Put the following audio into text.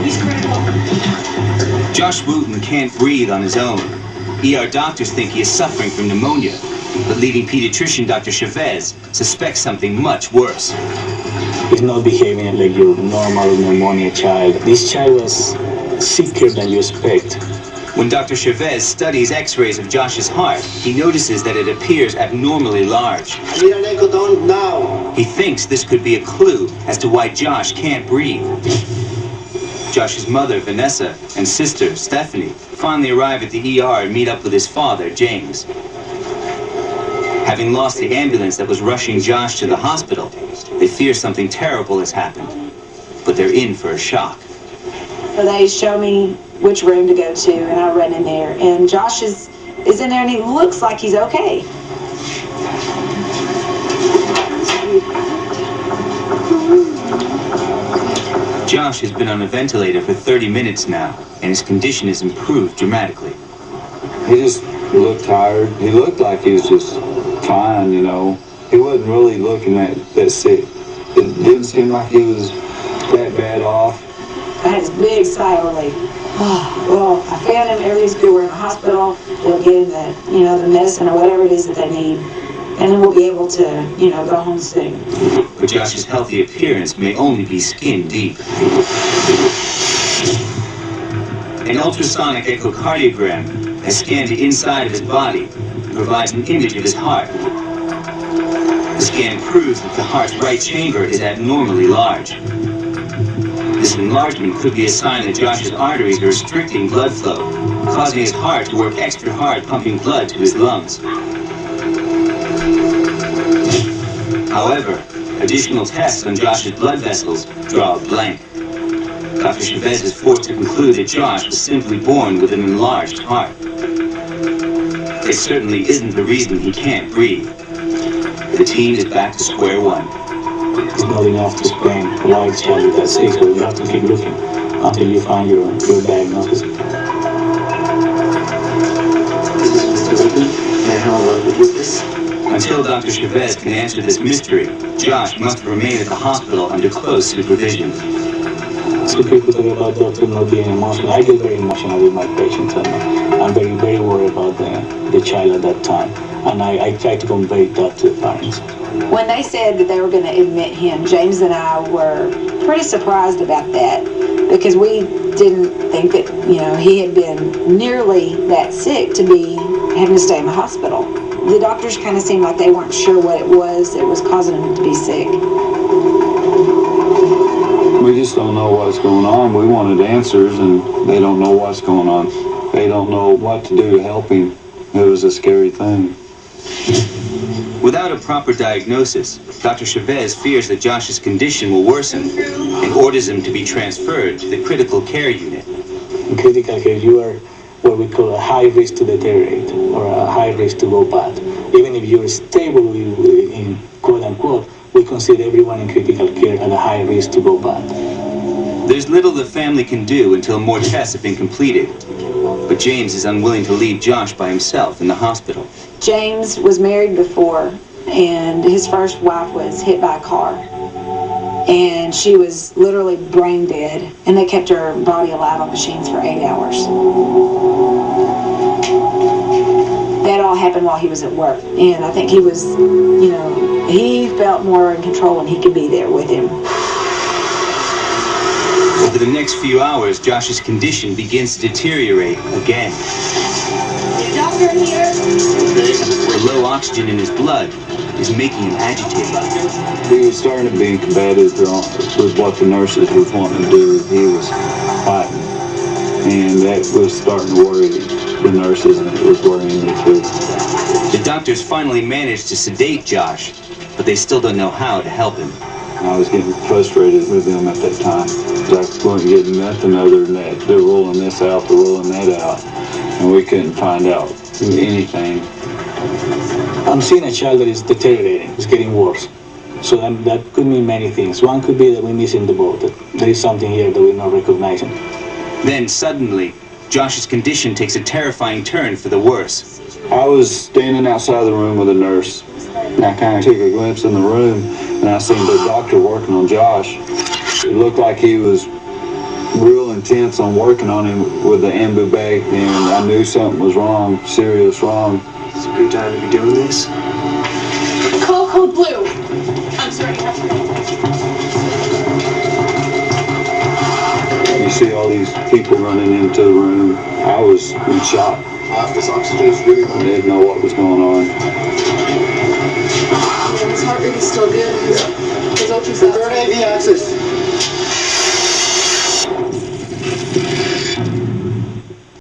He's critical. Josh Wooten can't breathe on his own. ER doctors think he is suffering from pneumonia, but leading pediatrician Dr. Chavez suspects something much worse. He's not behaving like your normal pneumonia child. This child was sicker than you expect. When Dr. Chavez studies x-rays of Josh's heart, he notices that it appears abnormally large. I need an ecodone now. He thinks this could be a clue as to why Josh can't breathe. Josh's mother, Vanessa, and sister, Stephanie, finally arrive at the ER and meet up with his father, James. Having lost the ambulance that was rushing Josh to the hospital, they fear something terrible has happened, but they're in for a shock. So they show me which room to go to, and I run in there, and Josh is in there, and he looks like he's okay. Josh has been on a ventilator for 30 minutes now, and his condition has improved dramatically. He just looked tired. He looked like he was just fine, you know. He wasn't really looking that sick. It didn't seem like he was that bad off. I had this big sigh of relief. Oh, well, I found him. Everything's good. We're in the hospital. They'll give him the medicine or whatever it is that they need. And then we'll be able to, go home soon. But Josh's healthy appearance may only be skin deep. An ultrasonic echocardiogram has scanned the inside of his body and provides an image of his heart. The scan proves that the heart's right chamber is abnormally large. This enlargement could be a sign that Josh's arteries are restricting blood flow, causing his heart to work extra hard pumping blood to his lungs. However, additional tests on Josh's blood vessels draw a blank. Dr. Chavez is forced to conclude that Josh was simply born with an enlarged heart. It certainly isn't the reason he can't breathe. The team is back to square one. It's not enough to explain why it's child that's sick, so you have to keep looking until you find your diagnosis. Until Dr. Chavez can answer this mystery, Josh must remain at the hospital under close supervision. So people talk about doctors not being emotional. I get very emotional with my patients, and I'm very, very worried about the child at that time. And I try to convey that to the parents. When they said that they were going to admit him, James and I were pretty surprised about that, because we didn't think that, he had been nearly that sick to be having to stay in the hospital. The doctors kind of seemed like they weren't sure what it was that was causing him to be sick. We just don't know what's going on. We wanted answers, and they don't know what's going on. They don't know what to do to help him. It was a scary thing. Without a proper diagnosis, Dr. Chavez fears that Josh's condition will worsen and orders him to be transferred to the critical care unit. In critical care, you are what we call a high risk to deteriorate, or a high risk to go bad. Even if you're stable, in quote unquote, we consider everyone in critical care at a high risk to go bad. There's little the family can do until more tests have been completed. But James is unwilling to leave Josh by himself in the hospital. James was married before, and his first wife was hit by a car. And she was literally brain dead, and they kept her body alive on machines for 8 hours. That all happened while he was at work, and I think he was, he felt more in control when he could be there with him. Over the next few hours, Josh's condition begins to deteriorate again. Doctor here. The low oxygen in his blood is making him agitated. He was starting to be combative with what the nurses were wanting to do. He was fighting, and that was starting to worry the nurses, and it was worrying me too. The doctors finally managed to sedate Josh, but they still don't know how to help him. I was getting frustrated with them at that time. I wasn't getting nothing other than that. They're rolling this out, they're rolling that out, and we couldn't find out anything. I'm seeing a child that is deteriorating, it's getting worse. So that could mean many things. One could be that we're missing the boat, that there is something here that we're not recognizing. Then suddenly, Josh's condition takes a terrifying turn for the worse. I was standing outside the room with a nurse, and I kind of took a glimpse in the room, and I seen the doctor working on Josh. It looked like he was real intense on working on him with the ambu bag, and I knew something was wrong, serious wrong. It's a good time to be doing this. Call code blue. I'm sorry, you have to go. You see all these people running into the room. I was in shock. This oxygen is really I didn't know what was going on. His heart rate is still good. His ultrasound. Third AV axis.